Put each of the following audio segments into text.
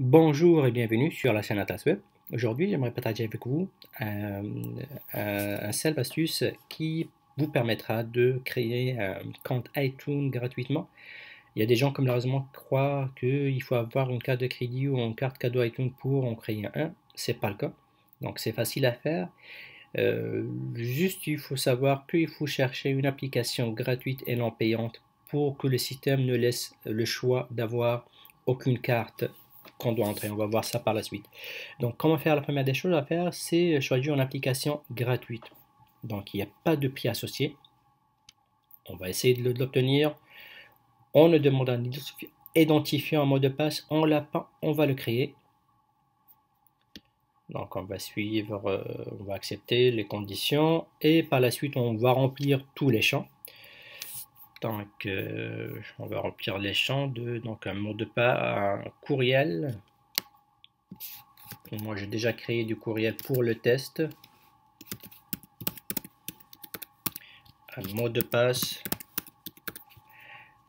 Bonjour et bienvenue sur la chaîne Atlas Web. Aujourd'hui, j'aimerais partager avec vous un simple astuce qui vous permettra de créer un compte iTunes gratuitement. Il y a des gens qui malheureusement croient qu'il faut avoir une carte de crédit ou une carte cadeau iTunes pour en créer un. C'est pas le cas. Donc c'est facile à faire. Juste il faut savoir qu'il faut chercher une application gratuite et non payante pour que le système ne laisse le choix d'avoir aucune carte qu'on doit entrer. On va voir ça par la suite. Donc comment faire? La première des choses à faire, c'est choisir une application gratuite. Donc il n'y a pas de prix associé. On va essayer de l'obtenir. On ne demande un identifiant un mot de passe. On l'a pas, on va le créer. Donc on va suivre, on va accepter les conditions et par la suite on va remplir tous les champs. Donc on va remplir les champs de donc un mot de passe, un courriel. Moi j'ai déjà créé du courriel pour le test. Un mot de passe,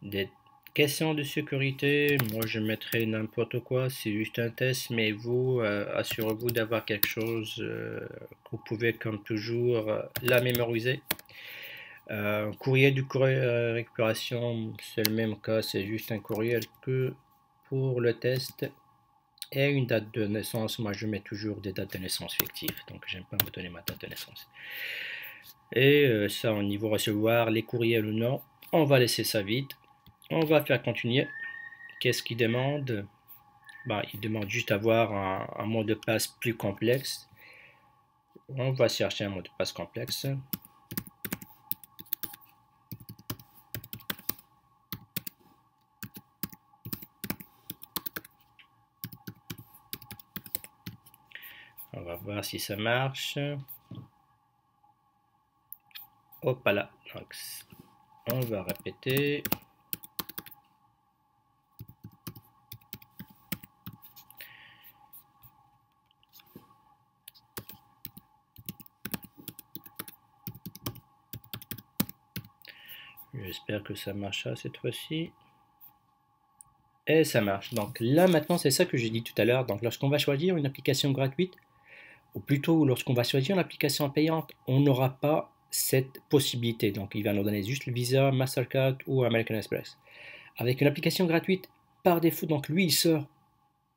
des questions de sécurité, moi je mettrai n'importe quoi, c'est juste un test, mais vous assurez-vous d'avoir quelque chose que vous pouvez comme toujours la mémoriser. Courriel du courriel récupération, c'est le même cas, c'est juste un courriel que pour le test. Et une date de naissance, moi je mets toujours des dates de naissance fictives, donc j'aime pas me donner ma date de naissance. Et ça au niveau recevoir, les courriels ou non, on va laisser ça vide. On va faire continuer. Qu'est-ce qu'il demande? Il demande juste d'avoir un mot de passe plus complexe. On va chercher un mot de passe complexe. On va voir si ça marche. Hop là. Donc, on va répéter. J'espère que ça marchera cette fois-ci. Et ça marche. Donc là maintenant c'est ça que j'ai dit tout à l'heure. Donc lorsqu'on va choisir une application gratuite, ou plutôt lorsqu'on va choisir une application payante, on n'aura pas cette possibilité. Donc il va nous donner juste le Visa, Mastercard ou American Express. Avec une application gratuite, par défaut, donc lui il sort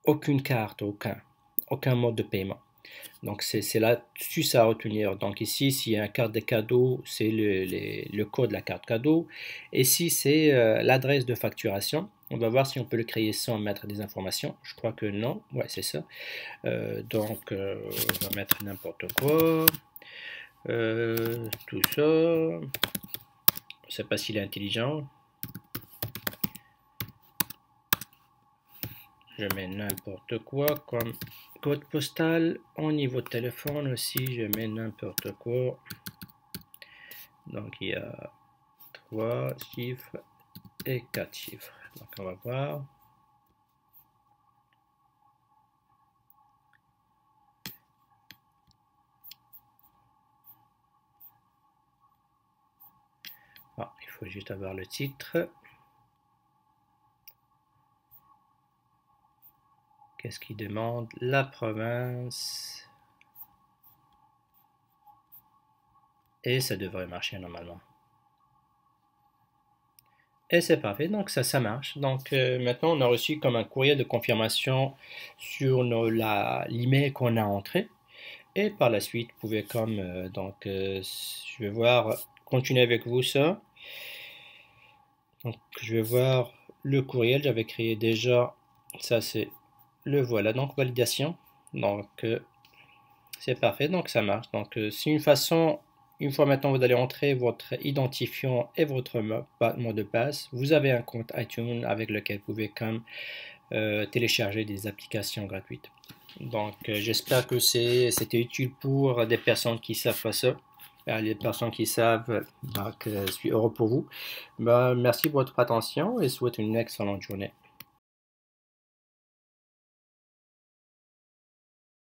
aucune carte, aucun mode de paiement. Donc c'est l'astuce à retenir. Donc ici, s'il y a une carte de cadeau, c'est le code de la carte cadeau. Et si c'est l'adresse de facturation, on va voir si on peut le créer sans mettre des informations. Je crois que non. Ouais, c'est ça. Donc on va mettre n'importe quoi. Tout ça. Je ne sais pas s'il est intelligent. Je mets n'importe quoi comme code postal. Au niveau de téléphone aussi, je mets n'importe quoi. Donc il y a 3 chiffres et 4 chiffres. Donc on va voir. Il faut juste avoir le titre. Qu'est-ce qu'il demande? La province. Et ça devrait marcher normalement. Et c'est parfait, donc ça marche. Donc maintenant on a reçu comme un courrier de confirmation sur l'email qu'on a entré. Et par la suite, vous pouvez comme, je vais voir, continuer avec vous ça. Donc je vais voir le courriel, j'avais créé déjà, ça c'est le voilà, donc validation. Donc c'est parfait, donc ça marche. Donc c'est une façon, une fois maintenant vous allez entrer votre identifiant et votre mot de passe, vous avez un compte iTunes avec lequel vous pouvez comme télécharger des applications gratuites. Donc j'espère que c'était utile pour des personnes qui savent pas ça. Les personnes qui savent, donc je suis heureux pour vous. Merci pour votre attention et souhaite une excellente journée.